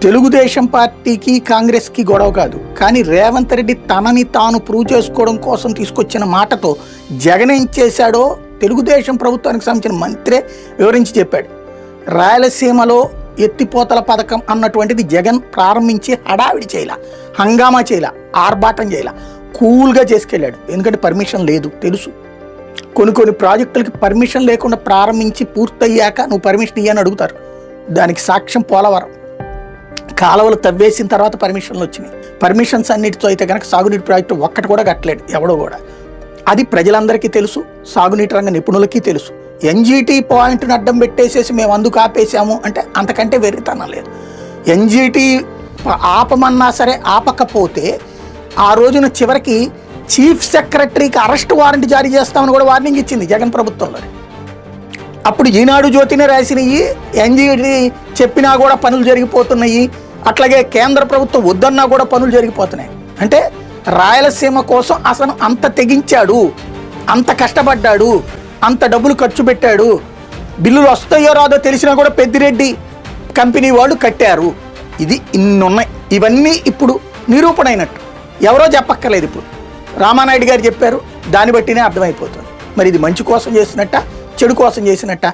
తెలుగుదేశం పార్టీకి కాంగ్రెస్కి గొడవ కాదు, కానీ రేవంత్ రెడ్డి తనని తాను ప్రూవ్ చేసుకోవడం కోసం తీసుకొచ్చిన మాటతో జగన్ ఏం చేశాడో తెలుగుదేశం ప్రభుత్వానికి సంబంధించిన మంత్రే వివరించి చెప్పాడు. రాయలసీమలో ఎత్తిపోతల పథకం అన్నటువంటిది జగన్ ప్రారంభించి హడావిడి చేయాల, హంగామా చేయాల, ఆర్భాటం చేయాల, కూల్గా చేసుకెళ్ళాడు. ఎందుకంటే పర్మిషన్ లేదు తెలుసు. కొన్ని ప్రాజెక్టులకి పర్మిషన్ లేకుండా ప్రారంభించి పూర్తయ్యాక నువ్వు పర్మిషన్ ఇయ్యని అడుగుతారు. దానికి సాక్ష్యం పోలవరం కాలువలు తవ్వేసిన తర్వాత పర్మిషన్లు వచ్చినాయి. పర్మిషన్స్ అన్నిటితో అయితే కనుక సాగునీటి ప్రాజెక్టు ఒక్కటి కూడా కట్టలేడు ఎవడో కూడా. అది ప్రజలందరికీ తెలుసు, సాగునీటి రంగ నిపుణులకి తెలుసు. ఎన్జీటీ పాయింట్ని అడ్డం పెట్టేసేసి మేము అందుకు ఆపేసాము అంటే అంతకంటే వెర్రితనం లేదు. ఎన్జీటీ ఆపమన్నా సరే ఆపకపోతే ఆ రోజున చివరికి చీఫ్ సెక్రటరీకి అరెస్ట్ వారెంట్ జారీ చేస్తామని కూడా వార్నింగ్ ఇచ్చింది జగన్ ప్రభుత్వంలో. అప్పుడు ఈనాడు జ్యోతినే రాసినవి, ఎన్జీటీ చెప్పినా కూడా పనులు జరిగిపోతున్నాయి, అట్లాగే కేంద్ర ప్రభుత్వం వద్దన్నా కూడా పనులు జరిగిపోతున్నాయి. అంటే రాయలసీమ కోసం అసలు అంత తెగించాడు, అంత కష్టపడ్డాడు, అంత డబ్బులు ఖర్చు పెట్టాడు. బిల్లులు వస్తాయో రాదో తెలిసినా కూడా పెద్దిరెడ్డి కంపెనీ వాళ్ళు కట్టారు. ఇది ఇన్నున్నాయి. ఇవన్నీ ఇప్పుడు నిరూపణ అయినట్టు, ఎవరో చెప్పక్కర్లేదు. ఇప్పుడు రామానాయుడు గారు చెప్పారు, దాన్ని బట్టినే అర్థమైపోతుంది. మరి ఇది మంచి కోసం చేసినట్ట, చెడు కోసం చేసినట్ట?